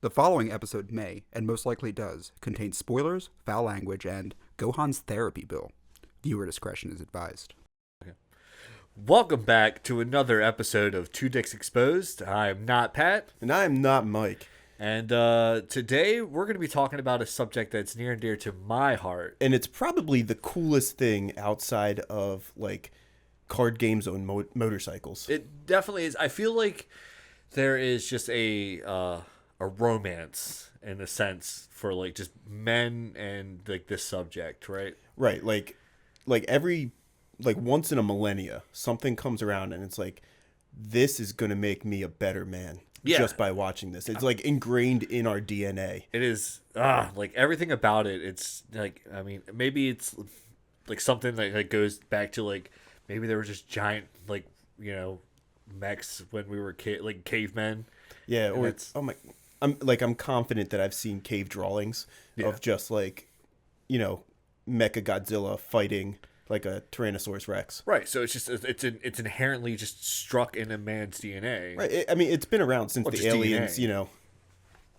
The following episode may, and most likely does, contain spoilers, foul language, and Gohan's therapy bill. Viewer discretion is advised. Welcome back to another episode of Two Dicks Exposed. I'm not Pat. And I'm not Mike. And today we're going to be talking about a subject that's near and dear to my heart. And it's probably the coolest thing outside of, like, card games on motorcycles. It definitely is. I feel like there is just a romance, in a sense, for, like, just men and, like, this subject, right? Right, like every, like, once in a millennia, something comes around and it's like, this is going to make me a better man. Yeah. Just by watching this. It's, like, ingrained in our DNA. It is, like, everything about it, it's, like, I mean, maybe it's, like, something that like, goes back to, like, maybe there were just giant, like, you know, mechs when we were like cavemen. Yeah, or it's I'm confident that I've seen cave drawings of just, like, you know, Mecha Godzilla fighting like a Tyrannosaurus Rex. Right, so it's just it's inherently just struck in a man's DNA. Right, I mean, it's been around since the aliens, DNA. you know,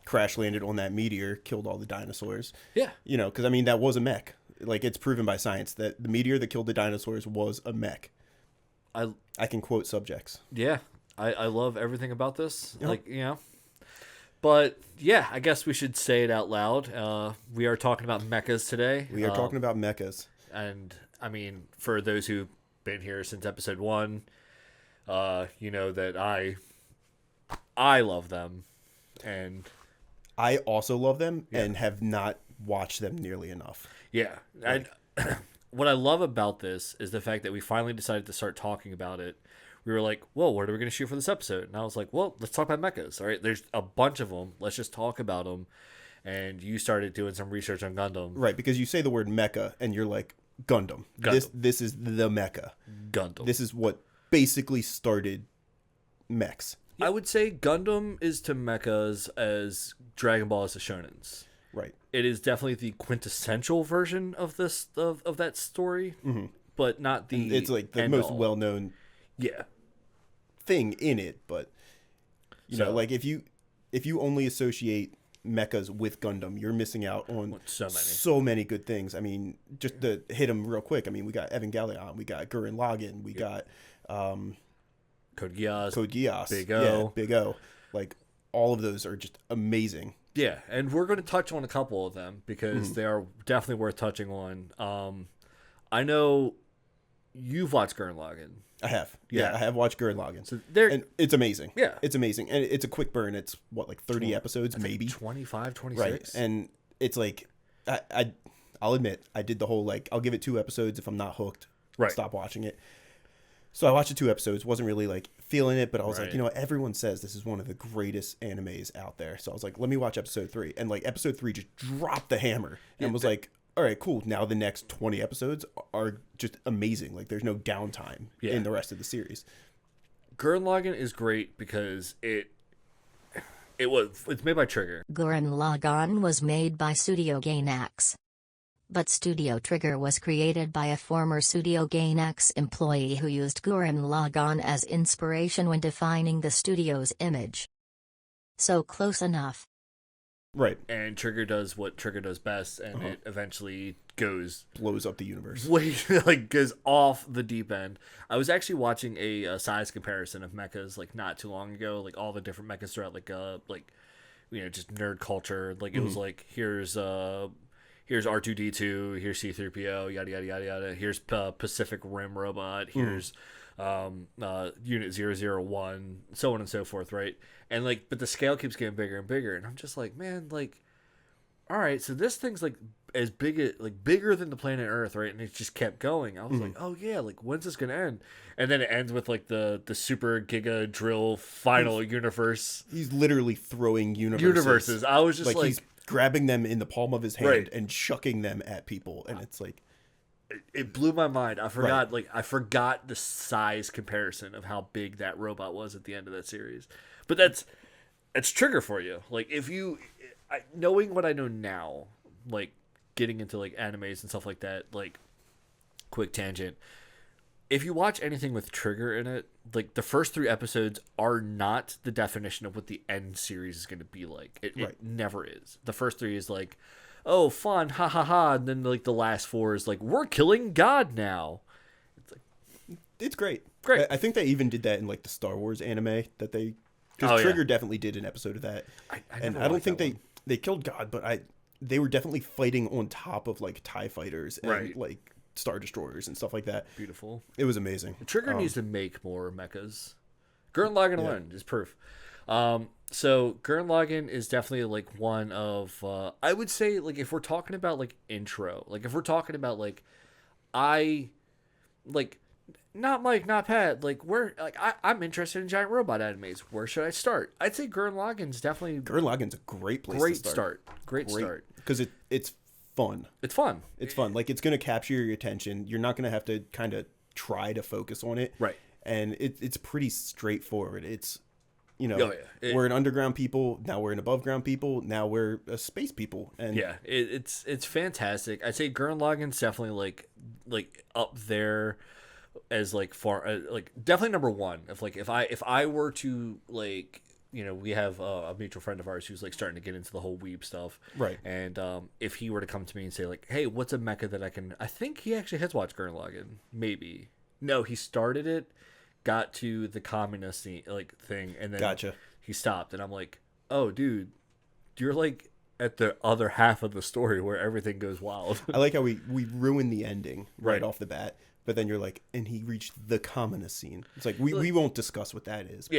crash landed on that meteor, killed all the dinosaurs. Yeah. You know, because, I mean, that was a mech. Like, it's proven by science that the meteor that killed the dinosaurs was a mech. I can quote subjects. Yeah, I love everything about this. Yep. Like, you know. But, yeah, I guess we should say it out loud. We are talking about mechas today. We are talking about mechas. And, I mean, for those who've been here since episode 1, you know that I love them. And I also love them and have not watched them nearly enough. yeah, what I love about this is the fact that we finally decided to start talking about it. We were like, well, what are we going to shoot for this episode? And I was like, well, let's talk about mechas. All right, there's a bunch of them. Let's just talk about them. And you started doing some research on Gundam. Right, because you say the word mecha and you're like, Gundam. This is the mecha. Gundam. This is what basically started mechs. I would say Gundam is to mechas as Dragon Ball is to shonens. Right. It is definitely the quintessential version of this of that story, but not the. It's like the most well-known thing in it, but you know, like if you only associate mechas with Gundam, you're missing out on so many good things. I mean, just to hit them real quick. I mean, we got Evangelion, we got Gurren Lagann, we got Code Geass, Big O. Big O. Like, all of those are just amazing. Yeah, and we're going to touch on a couple of them because they are definitely worth touching on. I know you've watched Gurren Lagann. I have. Yeah, I have watched Gurren Lagann. So and it's amazing. Yeah. It's amazing. And it's a quick burn. It's, what, like 30 episodes, maybe? 25, 26? Right. And it's like, I'll admit, I did the whole, like, I'll give it 2 episodes. If I'm not hooked, stop watching it. So I watched the 2 episodes. Wasn't really, like, feeling it, but I was like, you know what? Everyone says this is one of the greatest animes out there. So I was like, let me watch episode 3. And, like, episode 3 just dropped the hammer and was like, all right, cool. Now the next 20 episodes are just amazing. Like, there's no downtime in the rest of the series. Gurren Lagann is great because it's made by Trigger. Gurren Lagann was made by Studio Gainax. But Studio Trigger was created by a former Studio Gainax employee who used Gurren Lagann as inspiration when defining the studio's image. So close enough. Right. And Trigger does what Trigger does best, and it eventually blows up the universe. Like, goes off the deep end. I was actually watching a size comparison of mechas, like, not too long ago, like, all the different mechas throughout, like, you know, just nerd culture. Like, it was like, here's R2-D2, here's C-3PO, yada, yada, yada, yada. Here's Pacific Rim Robot, here's Unit 001, so on and so forth, right? And, like, but the scale keeps getting bigger and bigger, and I'm just like, man, like, all right, so this thing's, like, as big, like, bigger than the planet Earth, right? And it just kept going. I was like, oh, yeah, like, when's this gonna end? And then it ends with, like, the Super Giga Drill final universe. He's literally throwing universes. I was just like he's grabbing them in the palm of his hand and chucking them at people, and it's like, it blew my mind. I forgot, I forgot the size comparison of how big that robot was at the end of that series. But that's Trigger for you. Like, if you, knowing what I know now, like, getting into, like, animes and stuff like that, like, quick tangent, if you watch anything with Trigger in it, like the first 3 episodes are not the definition of what the end series is going to be like. It never is. The first 3 is like, oh, fun, ha ha ha, and then like the last 4 is like, we're killing God now. It's great. Great. I think they even did that in like the Star Wars anime that they, because Trigger definitely did an episode of that. I don't think they killed God, but they were definitely fighting on top of like TIE fighters and like Star Destroyers and stuff like that. Beautiful. It was amazing. Trigger needs to make more mechas. Gurren Lagann alone is proof. So Gurren Lagann is definitely like one of I would say, like, if we're talking about like intro, like if we're talking about like not Mike, not Pat, like I'm interested in giant robot animes. Where should I start? I'd say Gurren Lagann's definitely a great place to start. Great start. Because it's fun. It's fun. It's fun. Like, it's going to capture your attention. You're not going to have to kind of try to focus on it. Right. And it's pretty straightforward. It's, we're an underground people. Now we're an above ground people. Now we're a space people. And yeah, it's fantastic. I'd say Gurren Lagann's definitely like up there as like far like definitely number 1. If I were to like, we have a mutual friend of ours who's like starting to get into the whole weeb stuff, right? And if he were to come to me and say like, hey, what's a mecha that I think he actually has watched Gurren Lagann. Maybe no, he started it, got to the communist thing, and then he stopped, and I'm like, oh dude, you're like at the other half of the story where everything goes wild. I like how we ruin the ending right off the bat. But then you're like, and he reached the communist scene. It's like, we won't discuss what that is.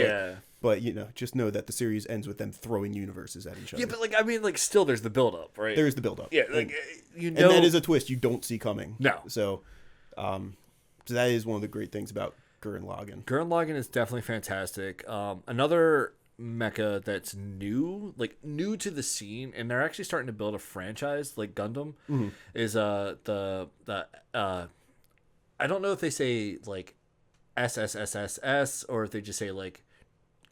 But, just know that the series ends with them throwing universes at each other. Yeah, but still there's the build-up, right? There is the build-up. Yeah, and that is a twist you don't see coming. No. So that is one of the great things about Gurren Lagann. Gurren Lagann is definitely fantastic. Another mecha that's new to the scene, and they're actually starting to build a franchise like Gundam, is the I don't know if they say like SSSSS or if they just say like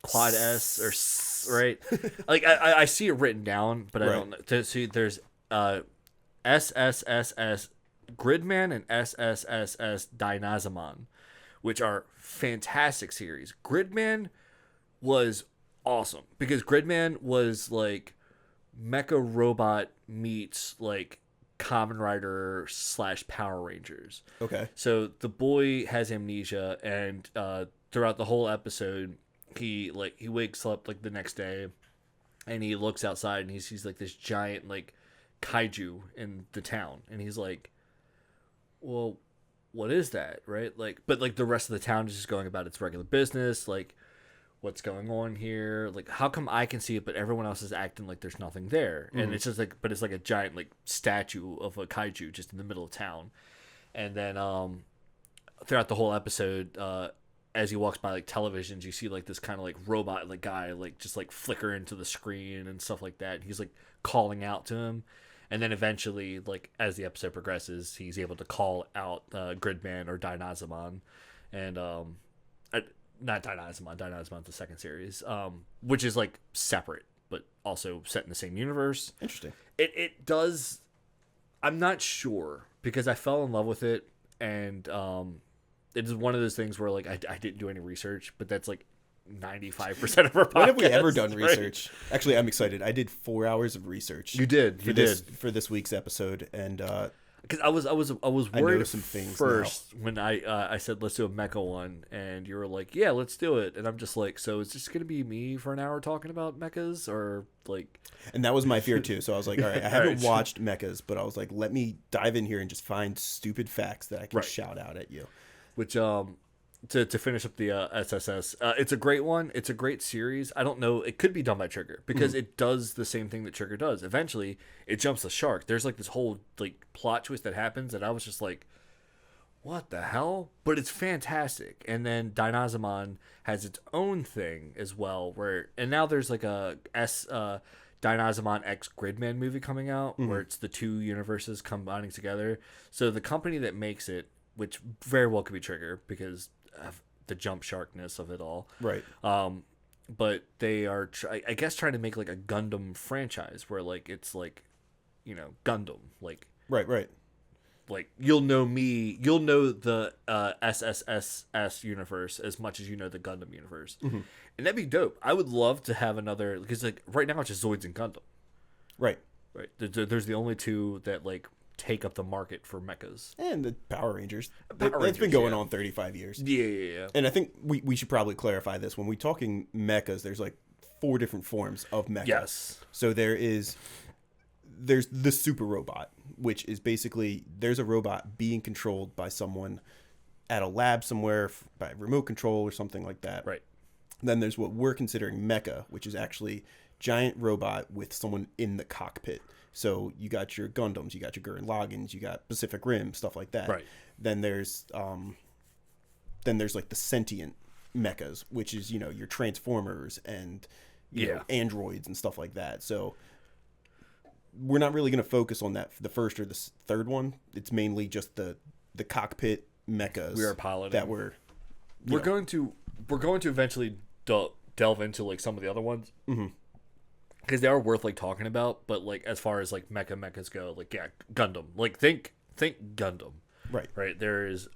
Quad S or S, right? Like I see it written down, but I don't know. See, there's SSSS Gridman and SSSS Dynazeman, which are fantastic series. Gridman was awesome because Gridman was like mecha robot meets like Kamen Rider / Power Rangers. Okay. So the boy has amnesia, and throughout the whole episode, he wakes up like the next day, and he looks outside and he sees like this giant like kaiju in the town, and he's like, "Well, what is that?" Right? Like, but like the rest of the town is just going about its regular business, like, what's going on here? Like, how come I can see it, but everyone else is acting like there's nothing there? And it's just like, but it's like a giant like statue of a kaiju just in the middle of town. And then throughout the whole episode, as he walks by like televisions, you see like this kind of like robot like guy like just like flicker into the screen and stuff like that. And he's like calling out to him. And then eventually, like as the episode progresses, he's able to call out Gridman or Dynazeman, and not Dynazeman. Dynazeman's the second series, which is like separate, but also set in the same universe. Interesting. It does. I'm not sure because I fell in love with it, and it is one of those things where like I didn't do any research, but that's like 95% of our podcast. When have we ever done research? Right? Actually, I'm excited. I did 4 hours of research. You did. For this week's episode, and because I was worried some things first when I said let's do a mecha one, and you were like, yeah, let's do it, and I'm just like, so is this gonna be me for an hour talking about mechas or like? And that was my fear too. So I was like, all right, I haven't watched mechas, but I was like, let me dive in here and just find stupid facts that I can shout out at you. Which to finish up the SSS, it's a great one. It's a great series. I don't know. It could be done by Trigger because it does the same thing that Trigger does. Eventually, it jumps the shark. There's like this whole like plot twist that happens, and I was just like, "What the hell?" But it's fantastic. And then Dynazeman has its own thing as well, and now there's like a Dynazeman X Gridman movie coming out where it's the two universes combining together. So the company that makes it, which very well could be Trigger because of the jump sharkness of it all. Right. But they are, I guess, trying to make like a Gundam franchise where like it's like, Gundam. Like Right. like you'll know the SSSS universe as much as you know the Gundam universe, and that'd be dope. I would love to have another, because like right now it's just Zoids and Gundam, right. There's the only two that like take up the market for mechas, and the Power Rangers. Power It's Rangers, been going on 35 years. Yeah. And I think we should probably clarify this. When we're talking mechas, there's like 4 different forms of mecha. Yes. So there's the super robot, which is basically there's a robot being controlled by someone at a lab somewhere by remote control or something like that. Right. Then there's what we're considering mecha, which is actually giant robot with someone in the cockpit. So you got your Gundams, you got your Gurren Laganns, you got Pacific Rim, stuff like that. Right. Then there's like the sentient mechas, which is, you know, your Transformers and you know, androids and stuff like that. So we're not really going to focus on that for the first or the third one. It's mainly just the cockpit mechas We are piloting. that we're going to eventually delve into like some of the other ones. Mm-hmm. Because they are worth like talking about, but like as far as like mechas go, like yeah, Gundam. Like think Gundam. Right. There's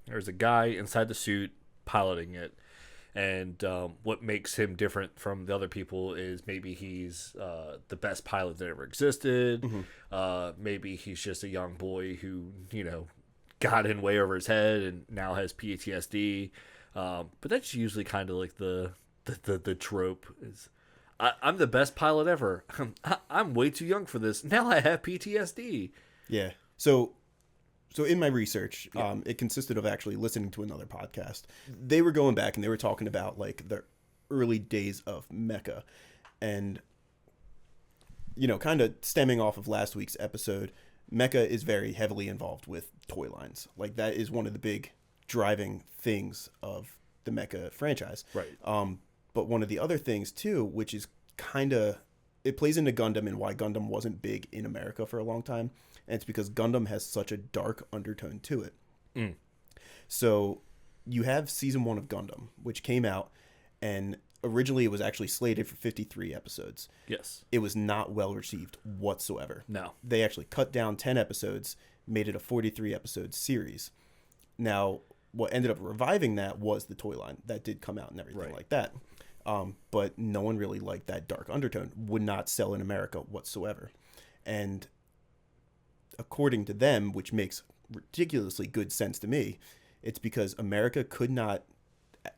a guy inside the suit piloting it, and what makes him different from the other people is maybe he's the best pilot that ever existed. Mm-hmm. Maybe he's just a young boy who, you know, got in way over his head and now has PTSD. But that's usually kind of like the trope is. I'm the best pilot ever. I'm way too young for this. Now I have PTSD. Yeah. So in my research, it consisted of actually listening to another podcast. They were going back and they were talking about like the early days of mecha, and you know, kind of stemming off of last week's episode, mecha is very heavily involved with toy lines. Like that is one of the big driving things of the mecha franchise. Right. But one of the other things too, which is kind of, it plays into Gundam and why Gundam wasn't big in America for a long time. And it's because Gundam has such a dark undertone to it. Mm. So you have season 1 of Gundam, which came out, and originally it was actually slated for 53 episodes. Yes. It was not well received whatsoever. No. They actually cut down 10 episodes, made it a 43 episode series. Now, what ended up reviving that was the toy line that did come out and everything like that. But no one really liked that dark undertone. Would not sell in America whatsoever. And according to them, which makes ridiculously good sense to me, it's because America could not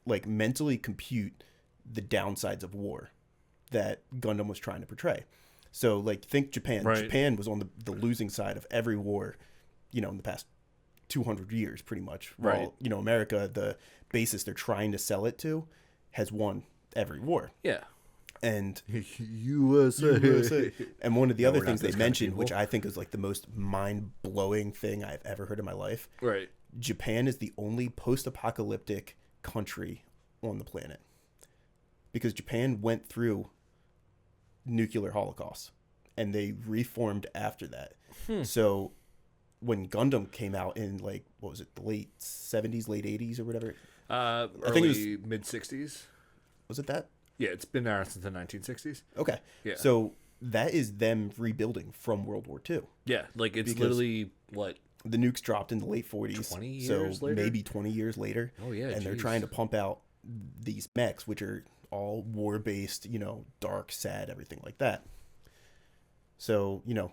like mentally compute the downsides of war that Gundam was trying to portray. So like think Japan. Right. Japan was on the losing side of every war, you know, in the past 200 years pretty much. Right. While, you know, America, the basis they're trying to sell it to, has won every war. Yeah. And USA. And one of the other we're not things they those kind of mentioned, people. which I think is like the most mind-blowing thing I've ever heard in my life, Right. Japan is the only post-apocalyptic country on the planet. Because Japan went through nuclear holocaust and they reformed after that. So when Gundam came out in like, what was it, the late 70s, late 80s or whatever? I think it was- mid 60s. Was it that? Yeah, it's been there since the 1960s. Okay. Yeah. So that is them rebuilding from World War II. Yeah, like it's Because- literally what. The nukes dropped in the late 40s. 20 years so later? maybe 20 years later. Oh yeah, And they're geez. trying to pump out these mechs, which are all war-based, you know, dark, sad, everything like that. So, you know,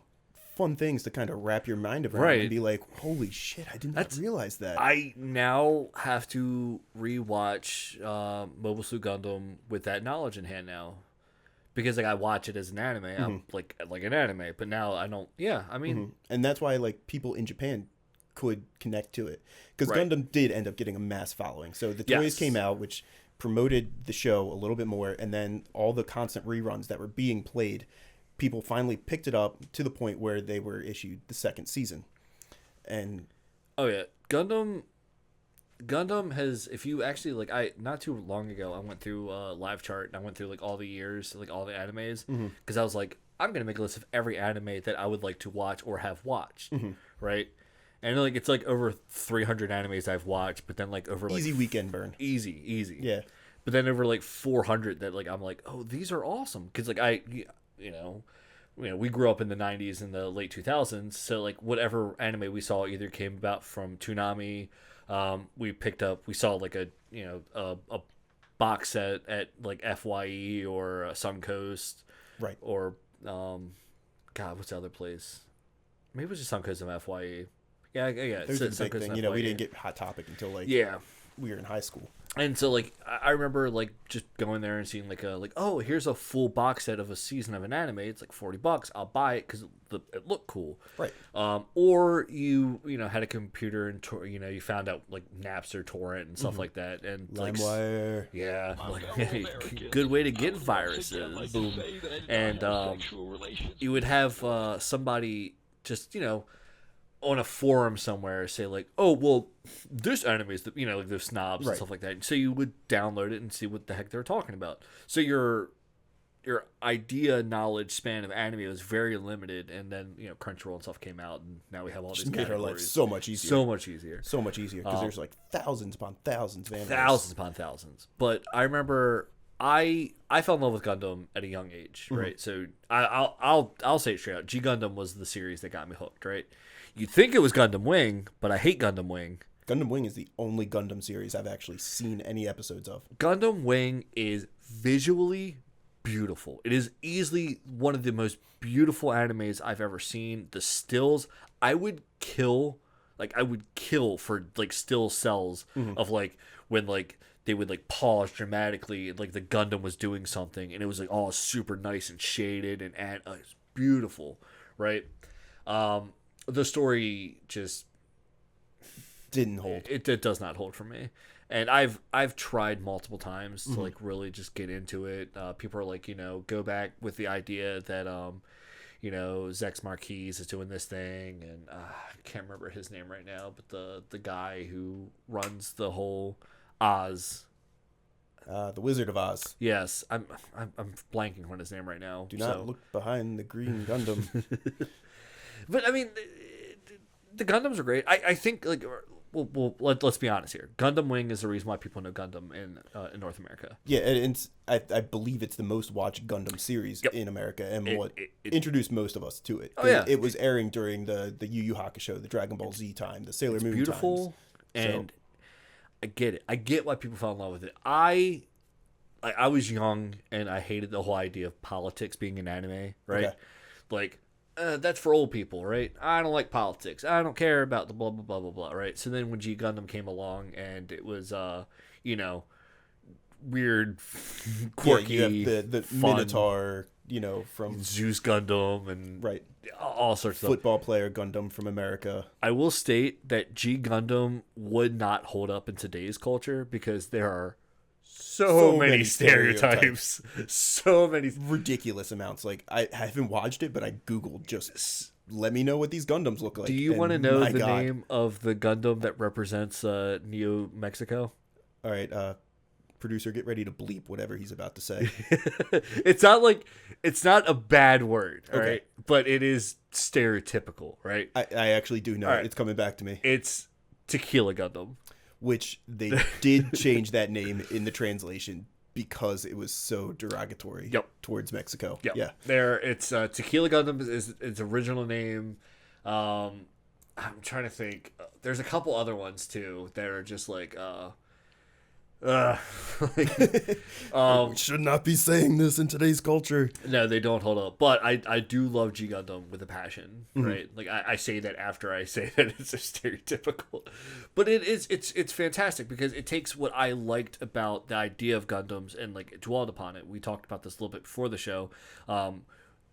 fun things to kind of wrap your mind around Right. and be like, holy shit, I did not realize that. I now have to rewatch Mobile Suit Gundam with that knowledge in hand now, because like I watch it as an anime, I'm like an anime, but now I don't. Yeah, I mean, And that's why like people in Japan could connect to it, because Right. Gundam did end up getting a mass following. So the toys Yes. came out, which promoted the show a little bit more, and then all the constant reruns that were being played, people finally picked it up to the point where they were issued the second season. And oh yeah, Gundam has, if you actually like, I not too long ago I went through Live Chart and I went through like all the years, like all the animes, because I was like, I'm gonna make a list of every anime that I would like to watch or have watched, right? And like it's like over 300 animes I've watched, but then like over like easy weekend burn. easy, Yeah. But then over like 400 that like I'm like, oh, these are awesome, because like I, you know, we grew up in the 90s and the late 2000s, so like whatever anime we saw either came about from Toonami. We saw like a box set at like FYE or Suncoast, right? Or God, what's the other place? Maybe it was just Suncoast and FYE. Yeah. There's a big thing. We didn't get Hot Topic until like we were in high school. And so, like, I remember, like, just going there and seeing, oh, here's a full box set of a season of an anime. It's like $40. I'll buy it because it looked cool. Right. Or you had a computer and, you found out, like, Napster torrent and stuff like that. And, LimeWire. Like, yeah. Like, good way to get viruses. Boom. And you would have somebody just, on a forum somewhere say like, oh, well, this anime is like those snobs and stuff like that. So you would download it and see what the heck they're talking about. So your idea knowledge span of anime was very limited, and then Crunchyroll and stuff came out, and now we have all these categories. Made our life so much easier. So much easier because there's like thousands upon thousands of anime. Thousands upon thousands. But I remember I fell in love with Gundam at a young age, right? So I'll say it straight out. G Gundam was the series that got me hooked, right? You'd think it was Gundam Wing, but I hate Gundam Wing. Gundam Wing is the only Gundam series I've actually seen any episodes of. Gundam Wing is visually beautiful. It is easily one of the most beautiful animes I've ever seen. The stills, I would kill for like still cells of like when like they would like pause dramatically and like the Gundam was doing something and it was like all super nice and shaded and it's beautiful, right? The story just didn't hold. It does not hold for me, and I've tried multiple times to like really just get into it. People are like, go back with the idea that Zex Marquis is doing this thing, and I can't remember his name right now, but the guy who runs the whole Oz. The Wizard of Oz. Yes, I'm blanking on his name right now. Do not look behind the green Gundam. But I mean, the Gundams are great. I think like let's be honest here. Gundam Wing is the reason why people know Gundam in North America. Yeah, and I believe it's the most watched Gundam series in America, and it introduced most of us to it. Oh yeah, it was airing during the Yu Yu Hakusho, the Dragon Ball Z time, the Sailor Moon beautiful, times. And I get it. I get why people fell in love with it. I was young and I hated the whole idea of politics being an anime, right? Okay. Like, that's for old people, right? I don't like politics. I don't care about the blah, blah, blah, blah, blah, right? So then when G Gundam came along and it was, weird, quirky, you have the fun, Minotaur, from Zeus Gundam and all sorts of football player Gundam from America. I will state that G Gundam would not hold up in today's culture because there are so many stereotypes. So many ridiculous amounts. Like I haven't watched it, but I googled just let me know what these Gundams look like. Do you want to know the name of the Gundam that represents Neo Mexico? All right, producer, get ready to bleep whatever he's about to say. It's not a bad word, all right? But it is stereotypical, right? I actually do know. Right. It's coming back to me. It's Tequila Gundam. Which they did change that name in the translation because it was so derogatory towards Mexico. Yep. Yeah. It's Tequila Gundam is its original name. I'm trying to think. There's a couple other ones too that are just like we should not be saying this in today's culture. No, they don't hold up. But I do love G Gundam with a passion, right? Like I say that after I say that it's a stereotypical, but it's fantastic because it takes what I liked about the idea of Gundams and like dwelled upon it. We talked about this a little bit before the show.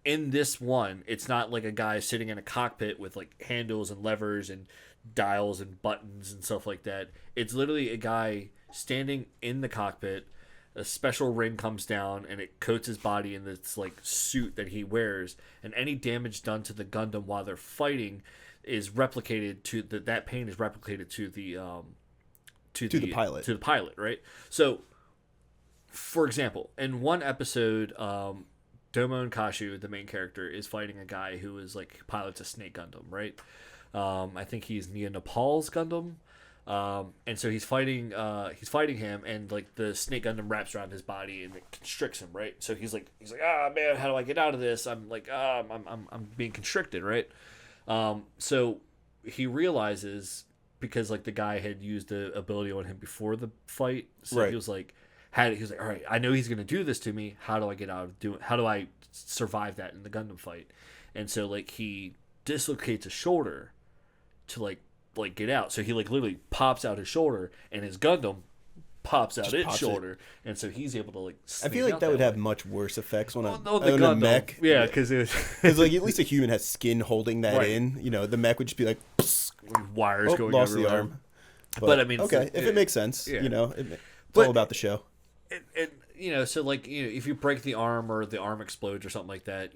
In this one, it's not like a guy sitting in a cockpit with like handles and levers and dials and buttons and stuff like that. It's literally a guy standing in the cockpit. A special ring comes down and it coats his body in this like suit that he wears, and any damage done to the Gundam while they're fighting is replicated to that pain is replicated to the pilot, right? So for example, in one episode, Domon Kashu, the main character, is fighting a guy who is like pilots a snake Gundam, right? I think he's Nia Nepal's Gundam. And so he's fighting him, and like the snake Gundam wraps around his body and it constricts him, right? So he's like, ah, man, how do I get out of this? I'm like, I'm being constricted, right? So he realizes, because like the guy had used the ability on him before the fight, so Right. he was like, all right, I know he's gonna do this to me. How do I get out of doing? How do I survive that in the Gundam fight? And so like he dislocates a shoulder to like get out. So he like literally pops out his shoulder, and his Gundam pops out its shoulder, and so he's able to like. I feel like that would have much worse effects on a Gundam mech. Yeah, because it was because like at least a human has skin holding that in. You know, the mech would just be like wires going lost everywhere. the arm. But I mean, okay, if it makes sense, yeah. you know, it's all about the show. And you know, so like, you know, if you break the arm or the arm explodes or something like that,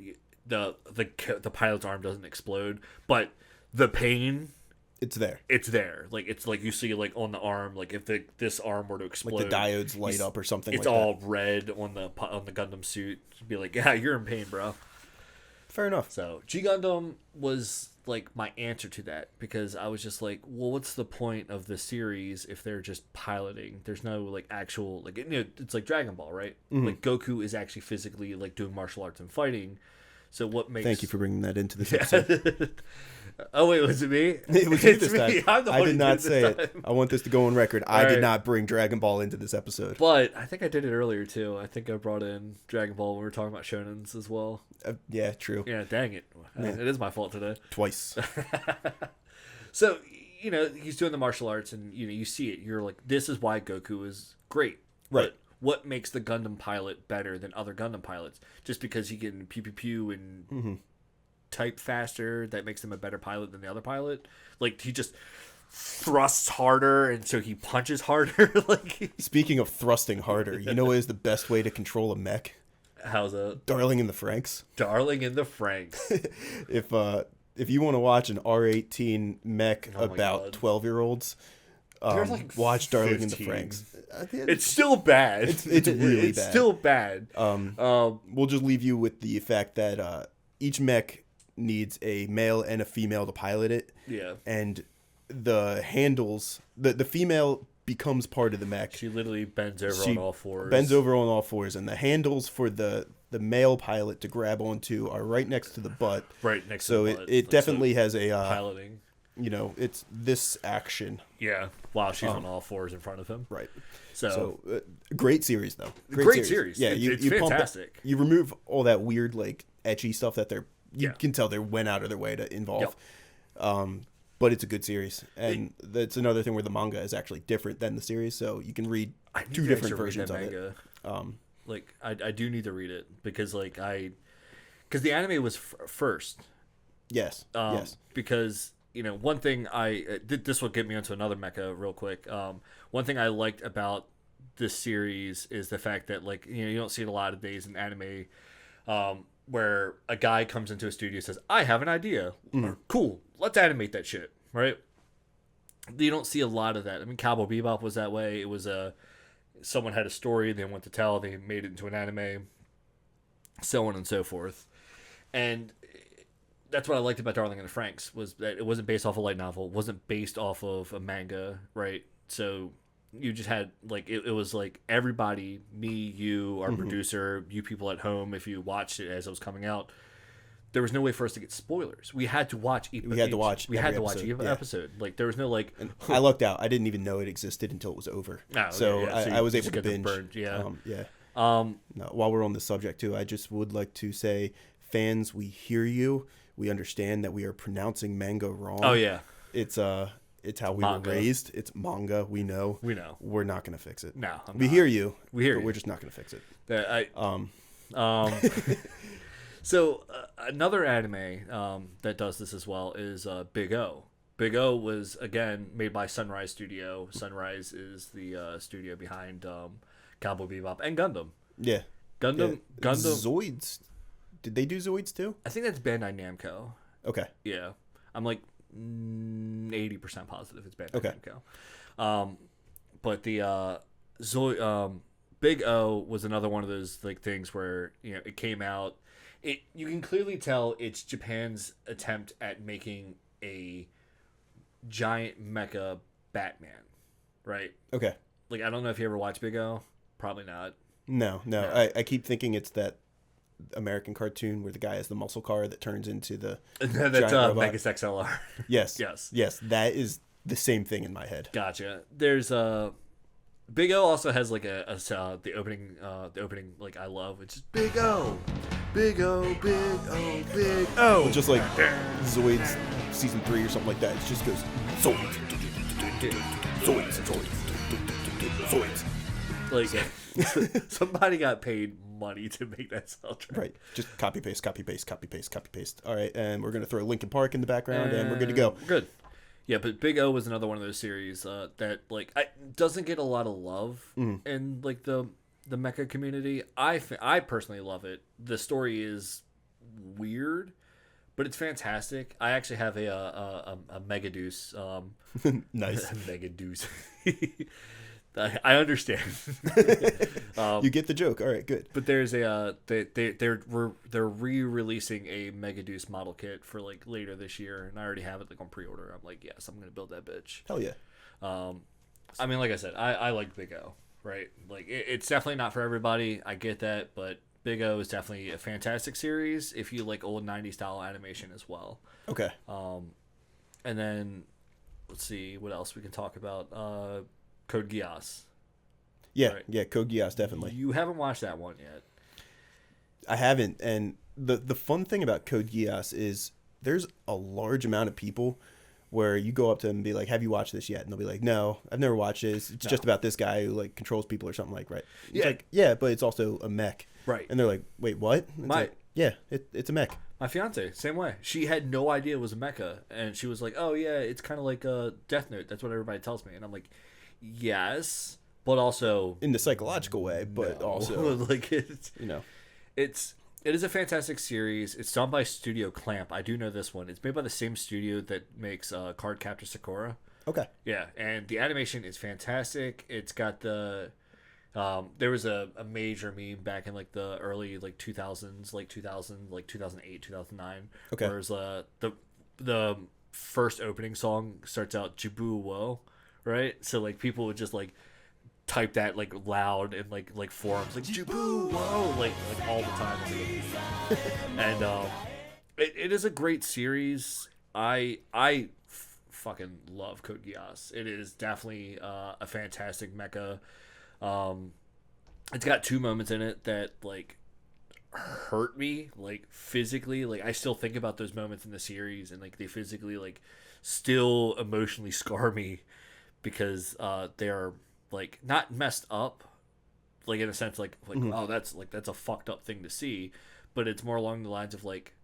the pilot's arm doesn't explode, but the pain. It's there. It's there. Like, it's like you see like on the arm, like if this arm were to explode, Like the diodes light up or something. It's like all that. red on the Gundam suit. It'd be like, yeah, you're in pain, bro. Fair enough. So G Gundam was like my answer to that, because I was just like, well, what's the point of the series if they're just piloting? There's no like actual, like, you know, it's like Dragon Ball, right? Mm-hmm. Like Goku is actually physically like doing martial arts and fighting. So what makes? Thank you for bringing that into this episode. Oh wait, was it me? It was you It's this me. time. I did not say time. it. I want this to go on record. I All did right. not bring Dragon Ball into this episode. But I think I did it earlier too. I think I brought in Dragon Ball when we were talking about shonens as well. Yeah, true. Yeah, dang it. It is my fault today. Twice. So, you know, he's doing the martial arts, and you know, you see it. You're like, this is why Goku is great. Right. But what makes the Gundam pilot better than other Gundam pilots? Just because he can pew pew pew and type faster, that makes him a better pilot than the other pilot? Like, he just thrusts harder, and so he punches harder. Like, Speaking of thrusting harder, you know what is the best way to control a mech? how's that? Darling in the Franxx. Darling in the Franxx. If you want to watch an R18 mech Oh my about God. 12-year-olds, They're like watch Darling 15. in the Franxx. It's still bad. It's really It's bad. still bad. We'll just leave you with the fact that each mech needs a male and a female to pilot it. Yeah. And the handles, the female becomes part of the mech. She literally bends over She on all fours. Bends over on all fours, and the handles for the male pilot to grab onto are right next to the butt. right next So to the butt. it Like, definitely so has a piloting. you know, it's this action. Yeah, while she's on all fours in front of him. Right. So, Great series though. Great series. Yeah, It's you pump it- fantastic. you remove all that weird like etchy stuff that you Yeah. can tell they went out of their way to involve. Yep. But it's a good series, and that's another thing where the manga is actually different than the series, so you can read I need two to different actually read versions that of it. manga. Like, I do need to read it, because like because the anime was first. Yes. Yes. Because, you know, one thing this will get me onto another mecha real quick. One thing I liked about this series is the fact that, like, you know, you don't see it a lot of days in anime, where a guy comes into a studio and says, I have an idea. Cool, let's animate that shit, right? You don't see a lot of that. I mean, Cowboy Bebop was that way. It was someone had a story they wanted to tell, they made it into an anime, so on and so forth. And that's what I liked about Darling in the Franxx, was that it wasn't based off a light novel, it wasn't based off of a manga, right? So you just had, like, it was like everybody, me, you, our producer, you people at home, if you watched it as it was coming out, there was no way for us to get spoilers. We had to watch each We had to watch every each episode, yeah. episode. Like, there was no, like, I lucked out. I didn't even know it existed until it was over. Oh, so yeah, so I was you able just to get the binge. burn, yeah. Yeah. No, while we're on this subject too, I just would like to say, fans, we hear you. We understand that we are pronouncing manga wrong. Oh yeah, It's how we Manga. were raised. It's manga. We know. we know. We're not gonna fix it. No, I'm we not. hear you. We hear but you. We're just not gonna fix it. So another anime that does this as well is Big O. Big O was, again, made by Sunrise Studio. Sunrise is the studio behind Cowboy Bebop and Gundam. Yeah. Gundam. Zoids. Did they do Zoids too? I think that's Bandai Namco. Okay. Yeah, I'm like 80% positive it's Bandai Okay. Namco. But the Big O was another one of those like things where, you know, it came out. You can clearly tell it's Japan's attempt at making a giant mecha Batman, right? Okay. Like, I don't know if you ever watched Big O. Probably not. No. No. I keep thinking it's that American cartoon where the guy has the muscle car that turns into the That's giant robot. Megas XLR. Yes. Yes. Yes. That is the same thing in my head. Gotcha. There's Big O also has like the opening like I love, which is Big O, Big O, Big O, Big O. Well, just like Zoids season 3 or something like that. It just goes Zoids, Zoids, Zoids. Like somebody got paid money to make that soundtrack. Right. Just copy paste, copy paste, copy paste, copy paste. All right, and we're gonna throw Linkin Park in the background, and we're good to go. Good. Yeah, but Big O was another one of those series that like doesn't get a lot of love in like the mecha community. I personally love it. The story is weird, but it's fantastic. I actually have a Megaduce. Nice. Megaduce. I understand. You get the joke. All right, good. But there's they're re-releasing a Megaduce model kit for like later this year, and I already have it like on pre-order. I'm like, yes, I'm gonna build that bitch. Hell yeah. I mean, like I said, I like Big O, right? Like it's definitely not for everybody. I get that, but Big O is definitely a fantastic series if you like old 90s style animation as well. Okay. And then let's see what else we can talk about. Code Geass. Yeah, right? yeah, Code Geass, definitely. You haven't watched that one yet. I haven't, and the fun thing about Code Geass is there's a large amount of people where you go up to them and be like, have you watched this yet? And they'll be like, no, I've never watched this. It's just about this guy who like controls people or something like, right? It's like, yeah, but it's also a mech. Right. And they're like, wait, what? It's like, yeah, it's a mech. My fiance, same way. She had no idea it was a mecha, and she was like, oh yeah, it's kind of like a Death Note. That's what everybody tells me. And I'm like, yes, but also in the psychological way, but also like it's it is a fantastic series. It's done by Studio Clamp. I do know this one. It's made by the same studio that makes Card Captor Sakura. Okay. Yeah, and the animation is fantastic. It's got the there was a major meme back in like the early like 2000s, like 2008, 2009. Okay. Whereas the first opening song starts out Jibu Wo, right? So like people would just like type that like loud in like forums like Jibu Wo like all the time. And it is a great series. I fucking love Code Geass. It is definitely a fantastic mecha. It's got two moments in it that like hurt me like physically. Like I still think about those moments in the series, and like they physically like still emotionally scar me because they are like not messed up like in a sense like oh that's a fucked up thing to see, but it's more along the lines of like,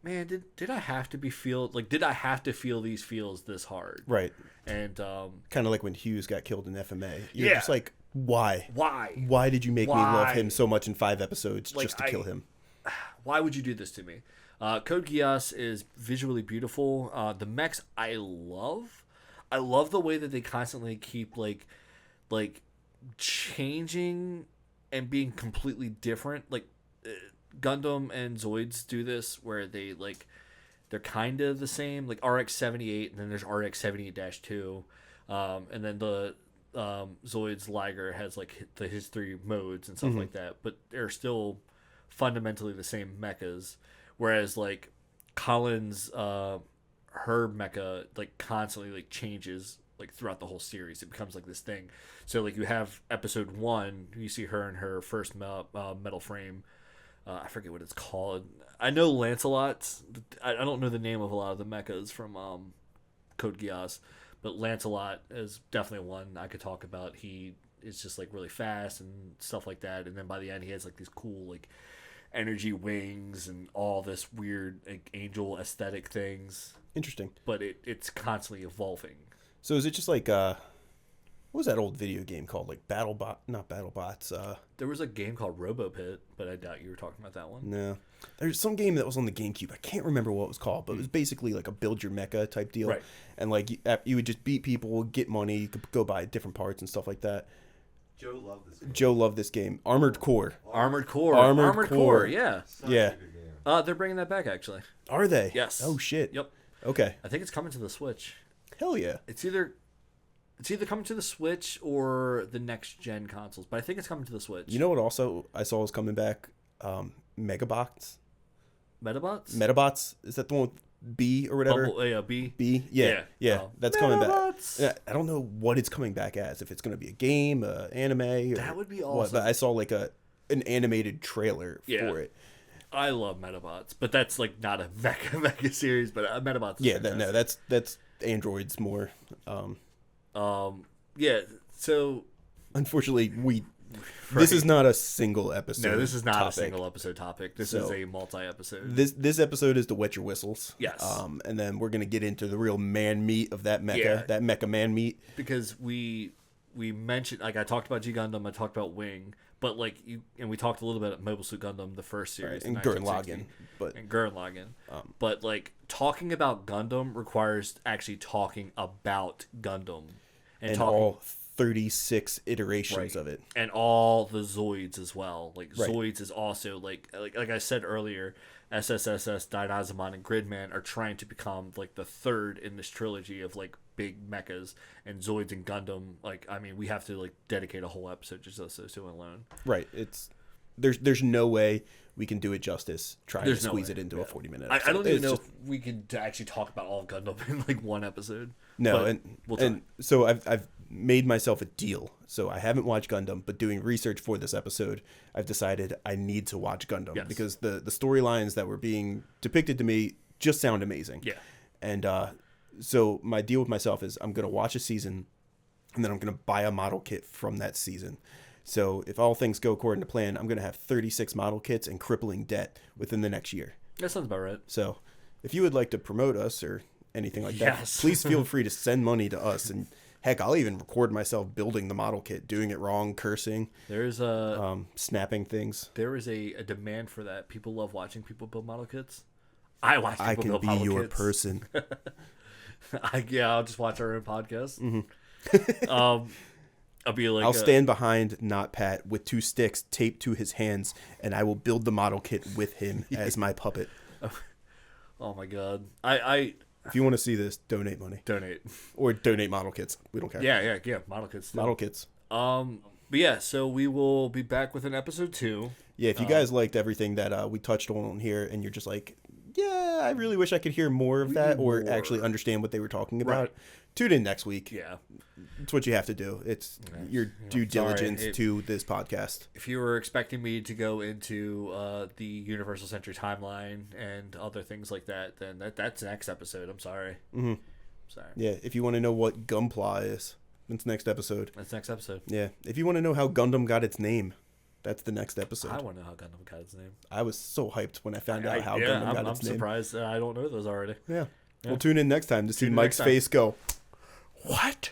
man, did I have to did I have to feel these feels this hard? Right. And kind of like when Hughes got killed in FMA. You're just like, why? Why did you make me love him so much in 5 episodes just to kill him? Why would you do this to me? Code Geass is visually beautiful. The mechs I love. I love the way that they constantly keep like changing and being completely different. Like Gundam and Zoids do this where they're kind of the same, like RX-78, and then there's RX-78-2, and then the Zoids Liger has like his 3 modes and stuff like that, but they're still fundamentally the same mechas. Whereas like Colin's her mecha like constantly like changes like throughout the whole series. It becomes like this thing. So like you have episode 1, you see her in her first metal frame. I forget what it's called. I know Lancelot. I don't know the name of a lot of the mechas from Code Geass, but Lancelot is definitely one I could talk about. He is just like really fast and stuff like that, and then by the end he has like these cool like energy wings and all this weird like angel aesthetic things. Interesting. But it's constantly evolving. So is it just like what was that old video game called? Like not BattleBots. There was a game called RoboPit, but I doubt you were talking about that one. No. There's some game that was on the GameCube. I can't remember what it was called, but it was basically like a build your mecha type deal. Right. And like you would just beat people, get money, you could go buy different parts and stuff like that. Joe loved this game. Joe loved this game. Armored Core. Armored Core, yeah. Such Yeah. a good game. They're bringing that back actually. Are they? Yes. Oh shit. Yep. Okay. I think it's coming to the Switch. Hell yeah. It's either It's either coming to the Switch or the next gen consoles, but I think it's coming to the Switch. You know what? Also, I saw was coming back. Megabots. Metabots. Is that the one with B or whatever? B. B. Yeah. Oh. That's coming back. Yeah, I don't know what it's coming back as. If it's going to be a game, anime. Or That would be what, awesome. but I saw like an animated trailer for it. I love Metabots, but that's like not a mecha series. But Metabots. Is fantastic. That's androids more. Yeah. So unfortunately, this is not a single episode. No, this is not topic. a single episode topic. This is a multi-episode. This episode is to wet your whistles. Yes. And then we're gonna get into the real man meat of that mecha, that mecha man meat. Because we mentioned, like, I talked about G Gundam, I talked about Wing, but like we talked a little bit about Mobile Suit Gundam, the first series, and Gurren Lagann, but like talking about Gundam requires actually talking about Gundam and all 36 iterations of it, and all the Zoids as well. Like Zoids is also like I said earlier, SSSS, Dynazamon, and Gridman are trying to become like the third in this trilogy of like big mechas, and Zoids and Gundam. Like, I mean, we have to like dedicate a whole episode just to those two alone. Right. It's there's no way we can do it justice trying to squeeze it into a 40-minute episode. I don't even know if we can actually talk about all of Gundam in like one episode. No, but and so I've made myself a deal. So I haven't watched Gundam, but doing research for this episode, I've decided I need to watch Gundam because the storylines that were being depicted to me just sound amazing. Yeah. And so my deal with myself is I'm going to watch a season, and then I'm going to buy a model kit from that season. So if all things go according to plan, I'm going to have 36 model kits and crippling debt within the next year. That sounds about right. So if you would like to promote us or anything like that, please feel free to send money to us. And heck, I'll even record myself building the model kit, doing it wrong, cursing. There's snapping things. There is a demand for that. People love watching people build model kits. I watch people I can build be model your kits. person. I'll just watch our own podcast. I'll be like, I'll stand behind Not Pat with 2 sticks taped to his hands, and I will build the model kit with him as my puppet. Oh my god! I If you want to see this, donate money. donate. Or donate model kits. We don't care. Yeah. Model kits. Still. Model kits. But yeah, so we will be back with an episode 2. Yeah, if you guys liked everything that we touched on here, and you're just like, yeah, I really wish I could hear more of that, or actually understand what they were talking about, tune in next week. Yeah. It's what you have to do. It's your due diligence to this podcast. If you were expecting me to go into the Universal Century timeline and other things like that, then that's next episode. I'm sorry. Mm-hmm. Sorry. Yeah, if you want to know what Gunpla is, that's next episode. That's next episode. Yeah, if you want to know how Gundam got its name, that's the next episode. I want to know how Gundam got its name. I was so hyped when I found out how Gundam got its name. I'm surprised I don't know those already. Yeah. Well, tune in next time to see Mike's face go, what?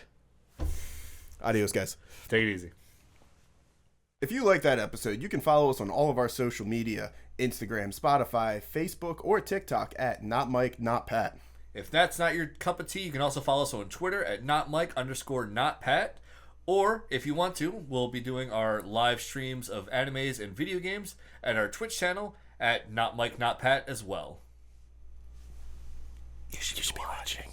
Adios, guys. Take it easy. If you like that episode, you can follow us on all of our social media, Instagram, Spotify, Facebook, or TikTok at Not Mike, Not Pat. If that's not your cup of tea, you can also follow us on Twitter at NotMike_NotPat. Or, if you want to, we'll be doing our live streams of animes and video games at our Twitch channel at NotMikeNotPat as well. You should be watching.